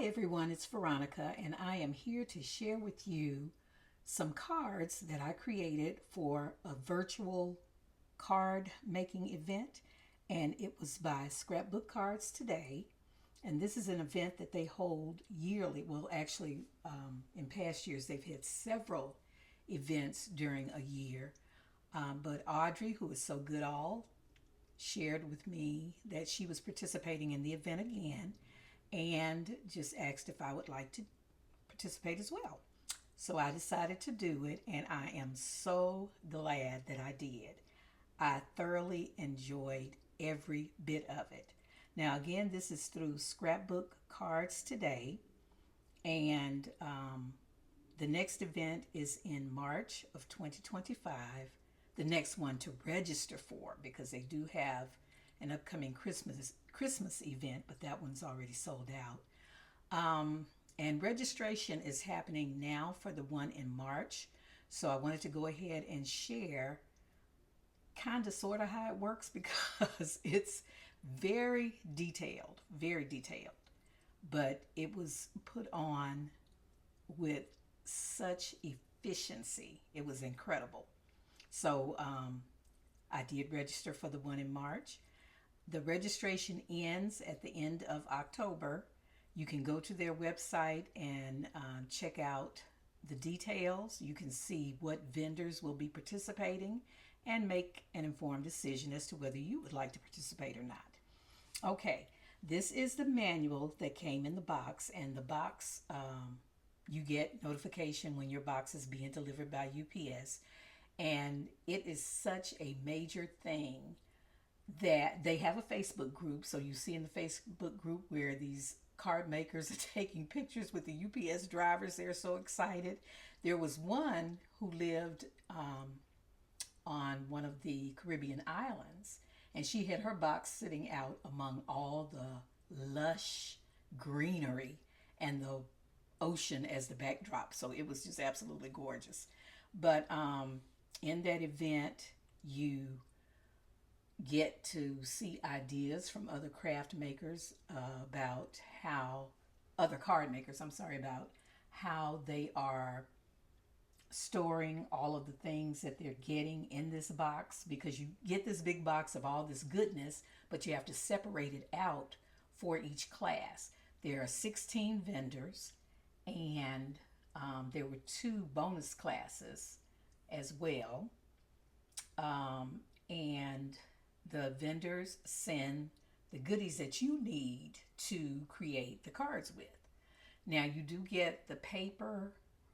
Hi everyone, it's Veronica, and I am here to share with you some cards that I created for a virtual card making event, and it was by Scrapbook Cards Today. And this is an event that they hold yearly. Well, actually, in past years, they've had several events during a year. But Audrey, who is SewGoodall, shared with me that she was participating in the event again and just asked if I would like to participate as well. So I decided to do it, and I am so glad that I did. I thoroughly enjoyed every bit of it. Now, again, this is through Scrapbook Cards Today, and the next event is in March of 2025. The next one to register for, because they do have an upcoming Christmas event, but that one's already sold out. And registration is happening now for the one in March. So I wanted to go ahead and share kind of sort of how it works because it's very detailed, but it was put on with such efficiency. It was incredible. So I did register for the one in March. The registration ends at the end of October. You can go to their website and check out the details. You can see what vendors will be participating and make an informed decision as to whether you would like to participate or not. Okay, this is the manual that came in the box, and the box, you get notification when your box is being delivered by UPS. And it is such a major thing that they have a Facebook group. So you see in the Facebook group where these card makers are taking pictures with the UPS drivers. They're so excited. There was one who lived on one of the Caribbean islands, and she had her box sitting out among all the lush greenery and the ocean as the backdrop. So it was just absolutely gorgeous. But in that event, you get to see ideas from other craft makers about how other card makers, I'm sorry, about how they are storing all of the things that they're getting in this box, because you get this big box of all this goodness, but you have to separate it out for each class. There are 16 vendors, and there were 2 bonus classes as well. And the vendors send the goodies that you need to create the cards with. Now, you do get the paper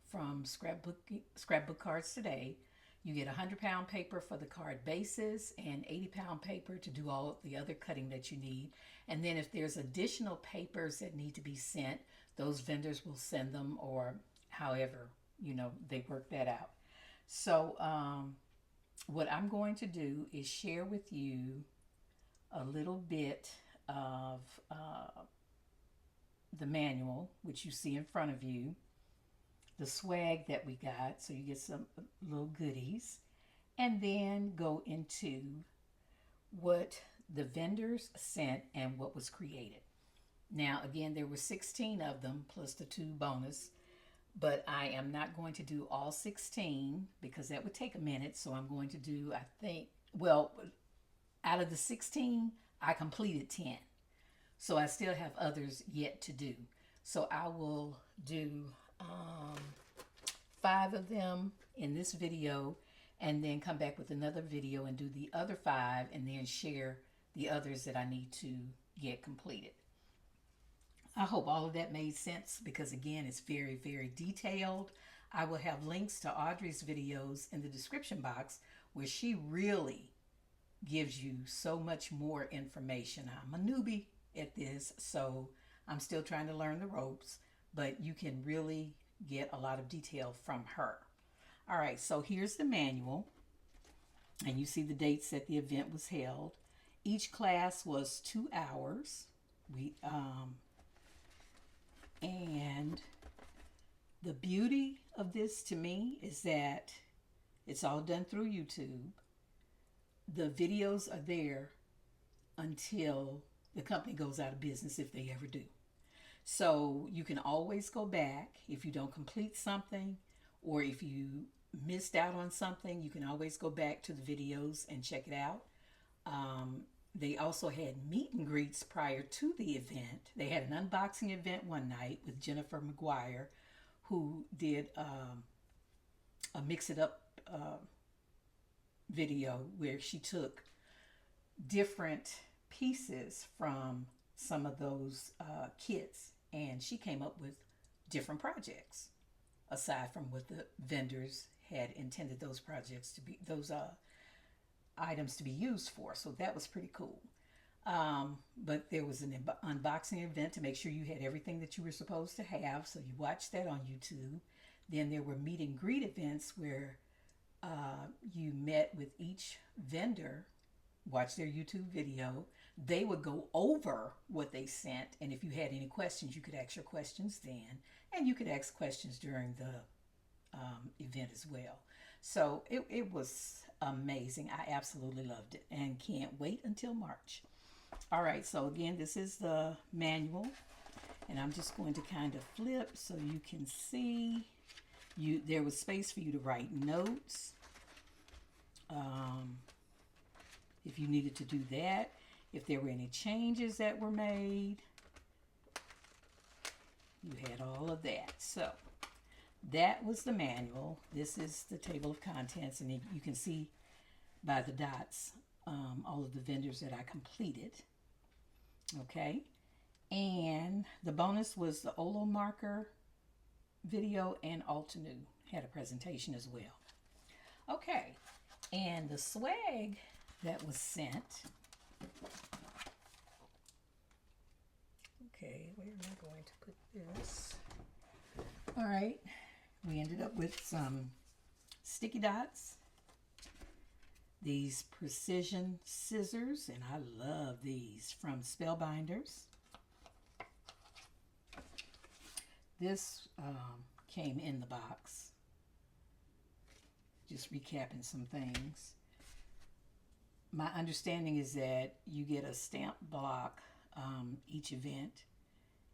from Scrapbook Cards Today. You get 100-pound paper for the card bases and 80-pound paper to do all the other cutting that you need. And then if there's additional papers that need to be sent, those vendors will send them, or however, they work that out. So what I'm going to do is share with you a little bit of the manual, which you see in front of you, the swag that we got, so you get some little goodies, and then go into what the vendors sent and what was created. Now, again, there were 16 of them plus the 2 bonus, but I am not going to do all 16 because that would take a minute. So I'm going to do, I think, well, out of the 16, I completed 10. So I still have others yet to do. So I will do 5 of them in this video, and then come back with another video and do the other 5, and then share the others that I need to get completed. I hope all of that made sense, because again, it's very detailed. I will have links to Audrey's videos in the description box where she really gives you so much more information. I'm a newbie at this, so I'm still trying to learn the ropes, but you can really get a lot of detail from her. All right, so here's the manual, and you see the dates that the event was held. Each class was 2 hours. And the beauty of this to me is that it's all done through YouTube. The videos are there until the company goes out of business, if they ever do. So you can always go back if you don't complete something, or if you missed out on something, you can always go back to the videos and check it out. They also had meet and greets prior to the event. They had an unboxing event one night with Jennifer McGuire, who did a Mix It Up video where she took different pieces from some of those kits, and she came up with different projects aside from what the vendors had intended those projects to be, those items to be used for. So that was pretty cool. But there was an unboxing event to make sure you had everything that you were supposed to have. So you watched that on YouTube. Then there were meet and greet events where you met with each vendor, watched their YouTube video. They would go over what they sent. And if you had any questions, you could ask your questions then. And you could ask questions during the event as well. So it was amazing. I absolutely loved it and can't wait until March. All right, so again, this is the manual, and I'm just going to kind of flip so you can see. There was space for you to write notes if you needed to do that. If there were any changes that were made, you had all of that. So that was the manual. This is the table of contents, and you can see by the dots all of the vendors that I completed. Okay, and the bonus was the Olo marker video, and Altenew had a presentation as well. Okay, and the swag that was sent. Okay, where am I going to put this? All right, we ended up with some sticky dots, these precision scissors, and I love these, from Spellbinders. This came in the box. Just recapping some things. My understanding is that you get a stamp block each event,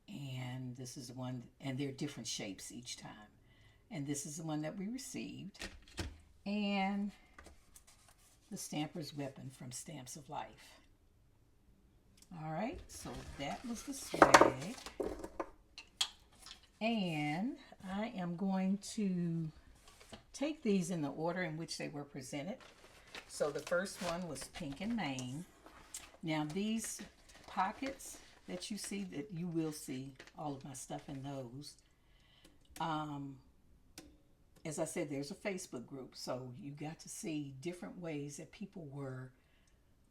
and this is the one, and they're different shapes each time. And this is the one that we received. And the Stamper's Weapon from Stamps of Life. All right, so that was the swag. And I am going to take these in the order in which they were presented. So the first one was Pink and Main. Now these pockets that you see, that you will see all of my stuff in those. As I said, there's a Facebook group, so you got to see different ways that people were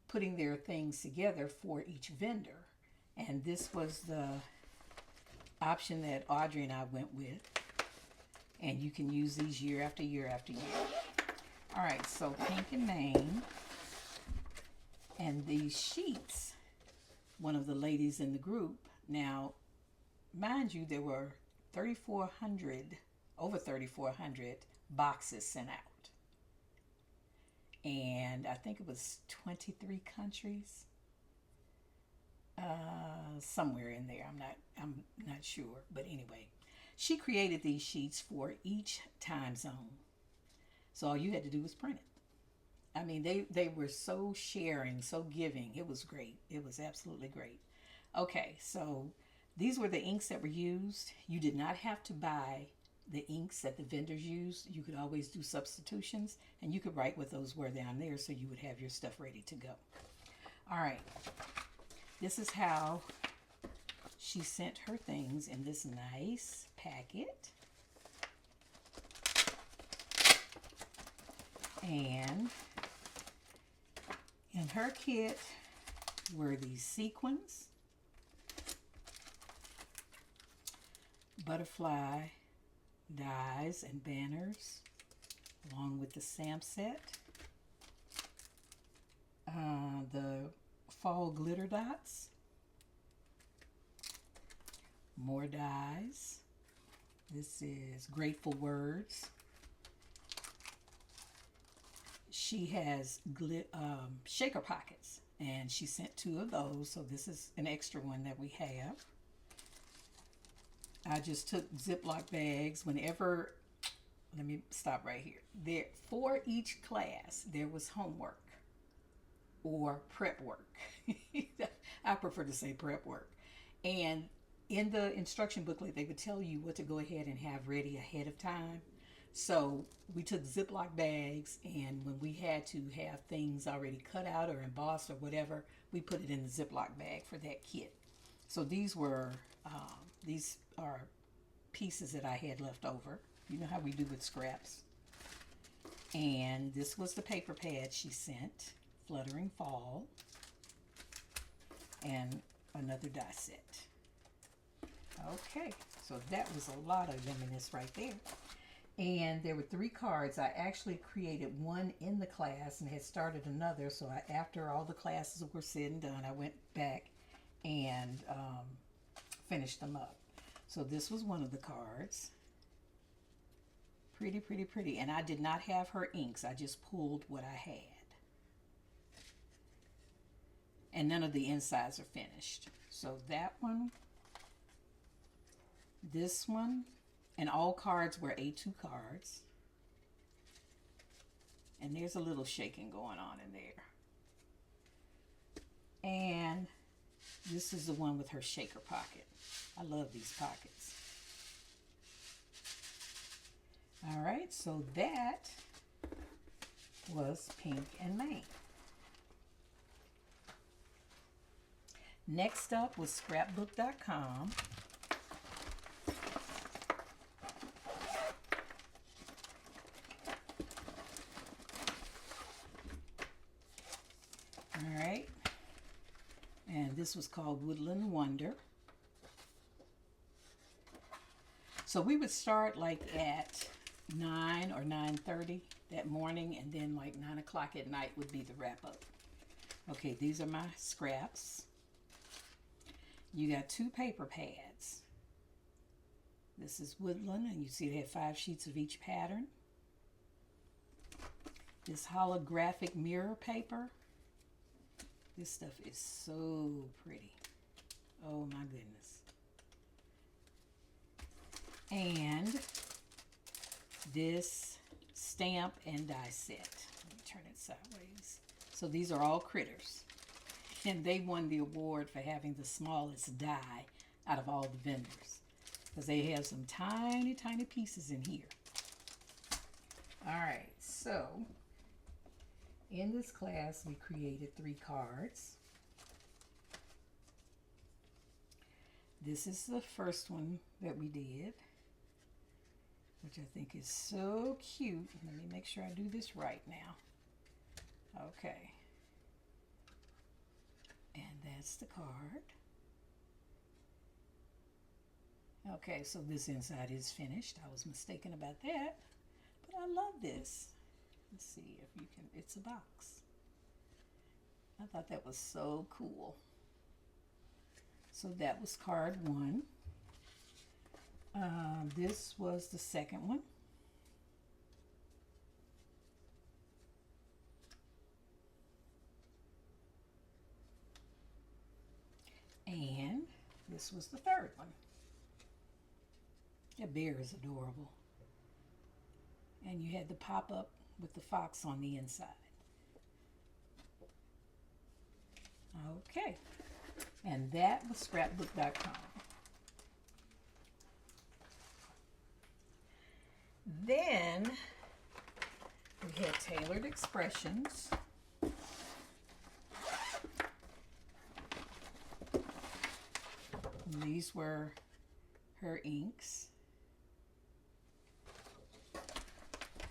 putting their things together for each vendor. And this was the option that Audrey and I went with. And you can use these year after year after year. All right, so Pink and Main. And these sheets, one of the ladies in the group. Now, mind you, there were over 3,400 boxes sent out. And I think it was 23 countries. Somewhere in there. I'm not sure. But anyway, she created these sheets for each time zone. So all you had to do was print it. I mean, they were so sharing, so giving. It was great. It was absolutely great. Okay, so these were the inks that were used. You did not have to buy the inks that the vendors used. You could always do substitutions, and you could write what those were down there so you would have your stuff ready to go. All right, this is how she sent her things in this nice packet. And in her kit were these sequins, butterfly dies and banners, along with the stamp set, the fall glitter dots, more dies. This is Grateful Words. She has shaker pockets, and she sent 2 of those, so this is an extra one that we have. I just took Ziploc bags whenever, let me stop right here. There, for each class, there was homework or prep work. I prefer to say prep work. And in the instruction booklet, they would tell you what to go ahead and have ready ahead of time. So we took Ziploc bags, and when we had to have things already cut out or embossed or whatever, we put it in the Ziploc bag for that kit. So these are pieces that I had left over. You know how we do with scraps. And this was the paper pad she sent, Fluttering Fall, and another die set. Okay, so that was a lot of yumminess right there. And there were 3 cards. I actually created one in the class and had started another. So after all the classes were said and done, I went back and finished them up. So this was one of the cards. Pretty, pretty, pretty. And I did not have her inks. I just pulled what I had. And none of the insides are finished. So that one, this one, and all cards were A2 cards. And there's a little shaking going on in there. And this is the one with her shaker pocket. I love these pockets. All right, so that was Pink and May. Next up was scrapbook.com. All right, and this was called Woodland Wonder. So we would start like at 9 or 9:30 that morning, and then like 9 o'clock at night would be the wrap up. Okay, these are my scraps. You got 2 paper pads. This is Woodland, and you see they have 5 sheets of each pattern. This holographic mirror paper. This stuff is so pretty. Oh my goodness. And this stamp and die set. Let me turn it sideways. So these are all critters. And they won the award for having the smallest die out of all the vendors. Because they have some tiny, tiny pieces in here. All right, so in this class, we created 3 cards. This is the first one that we did, which I think is so cute. Let me make sure I do this right now. Okay. And that's the card. Okay, so this inside is finished. I was mistaken about that, but I love this. Let's see if you can, it's a box. I thought that was so cool. So that was card 1. This was the second one. And this was the third one. That bear is adorable. And you had the pop-up with the fox on the inside. Okay. And that was scrapbook.com. Then we had Tailored Expressions. And these were her inks.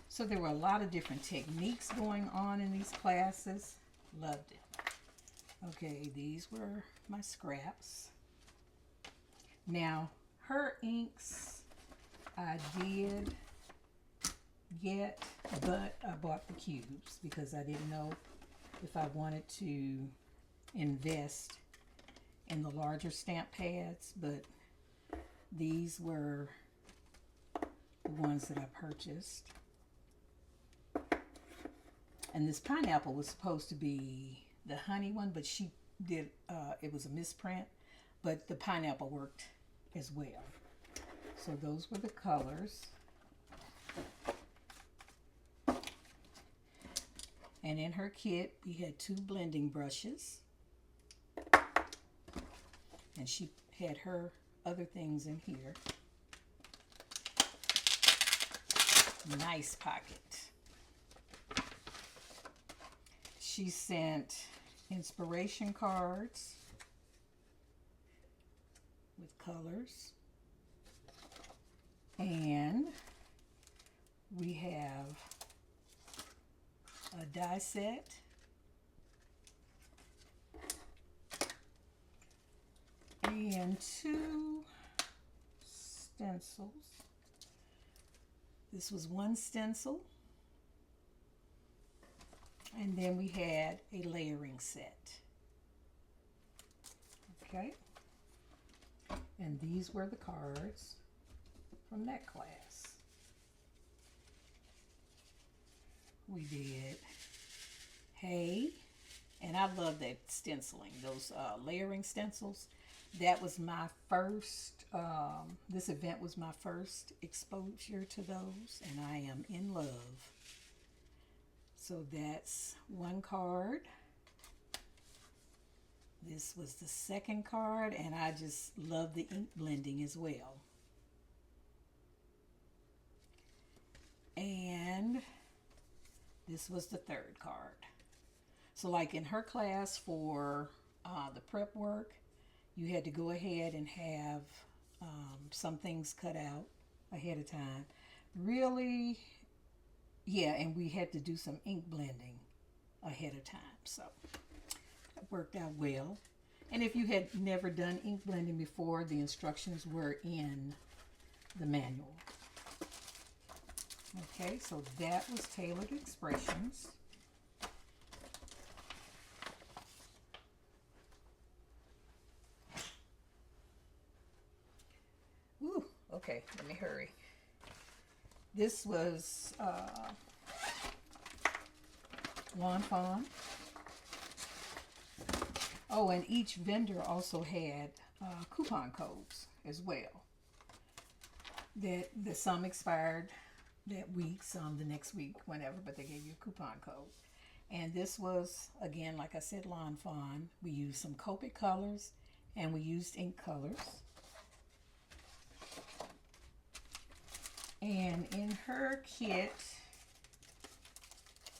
So there were a lot of different techniques going on in these classes. Loved it. Okay, these were my scraps. Now, her inks I did get, but I bought the cubes because I didn't know if I wanted to invest in the larger stamp pads, but these were the ones that I purchased. And this pineapple was supposed to be the honey one, but she did, it was a misprint, but the pineapple worked as well. So those were the colors. And in her kit, we had 2 blending brushes. And she had her other things in here. Nice pocket. She sent inspiration cards with colors. And we have a die set. And 2 stencils. This was 1 stencil. And then we had a layering set. Okay. And these were the cards from that class. We did hay, and I love that stenciling, those layering stencils. That was my first, this event was my first exposure to those, and I am in love. So that's 1 card. This was the 2nd card, and I just love the ink blending as well. And this was the 3rd card. So like in her class for the prep work, you had to go ahead and have some things cut out ahead of time. Really, yeah, and we had to do some ink blending ahead of time. So that worked out well. And if you had never done ink blending before, the instructions were in the manual. Okay, so that was Tailored Expressions. Ooh, okay, let me hurry. This was Lawn Fawn. Oh, and each vendor also had coupon codes as well. That some expired that week, some the next week, whenever, but they gave you a coupon code. And this was, again, like I said, Lawn Fawn. We used some Copic colors, and we used ink colors. And in her kit,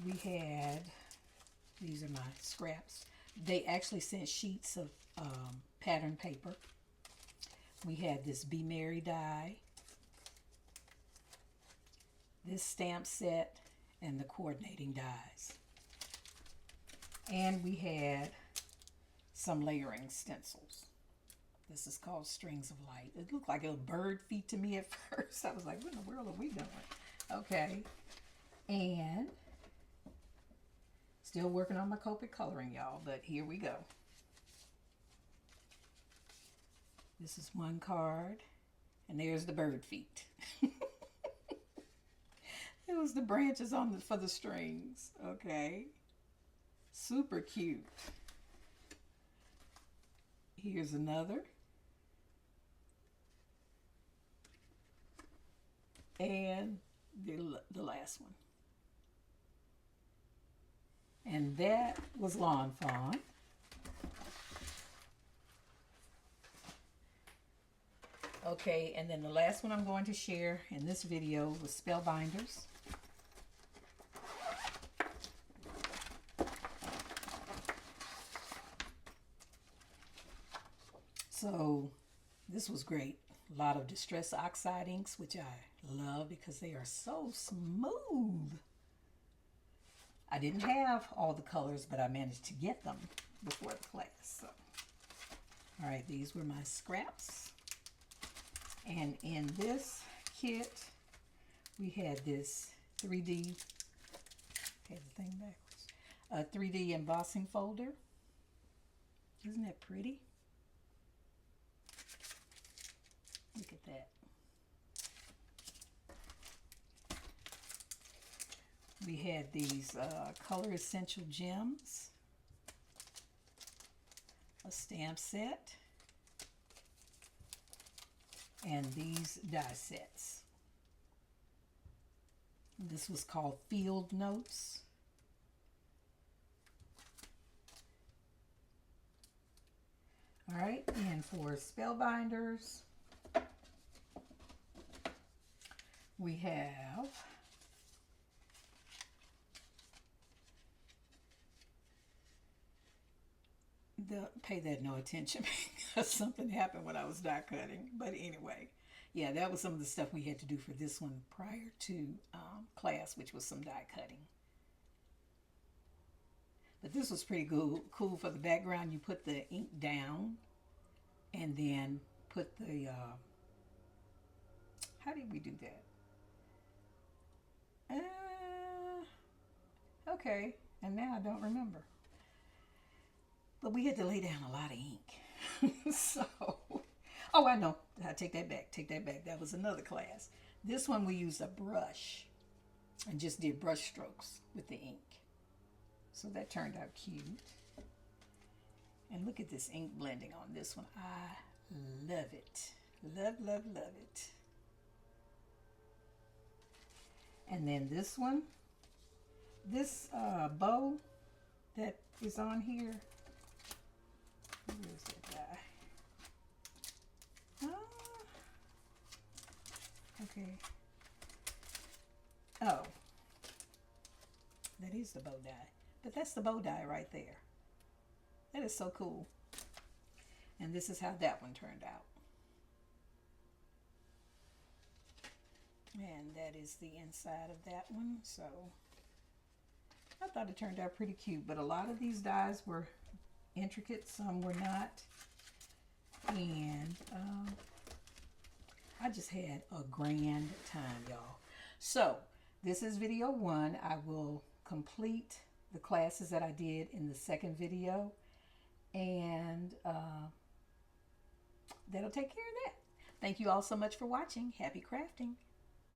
we had, these are my scraps. They actually sent sheets of pattern paper. We had this Be Merry die, this stamp set, and the coordinating dies. And we had some layering stencils. This is called Strings of Light. It looked like a little bird feet to me at first. I was like, what in the world are we doing? Okay. And still working on my Copic coloring, y'all, but here we go. This is 1 card, and there's the bird feet. It was the branches on for the strings. Okay. Super cute. Here's another. And the last one. And that was Lawn Fawn. Okay, and then the last one I'm going to share in this video was Spellbinders. So this was great. A lot of Distress Oxide inks, which I love because they are so smooth. I didn't have all the colors, but I managed to get them before the class. So, all right, these were my scraps. And in this kit, we had this 3D, had the thing backwards, a 3D embossing folder. Isn't that pretty? Look at that. We had these Color Essential Gems, a stamp set, and these die sets. This was called Field Notes. All right, and for spellbinders, we have pay that no attention because something happened when I was die cutting. But anyway, yeah, that was some of the stuff we had to do for this one prior to class, which was some die cutting. But this was pretty cool for the background. You put the ink down and then put the, how did we do that? Okay, and now I don't remember. But we had to lay down a lot of ink. So, oh, I know. I take that back. Take that back. That was another class. This one we used a brush and just did brush strokes with the ink. So that turned out cute. And look at this ink blending on this one. I love it. Love, love, love it. And then this one, this bow that is on here. Where's that guy? Okay. Oh, that is the bow die. But that's the bow die right there. That is so cool. And this is how that one turned out. And that is the inside of that one. So I thought it turned out pretty cute. But a lot of these dies were intricate. Some were not. And I just had a grand time, y'all. So this is video 1. I will complete the classes that I did in the second video, and that'll take care of that. Thank you all so much for watching. Happy crafting.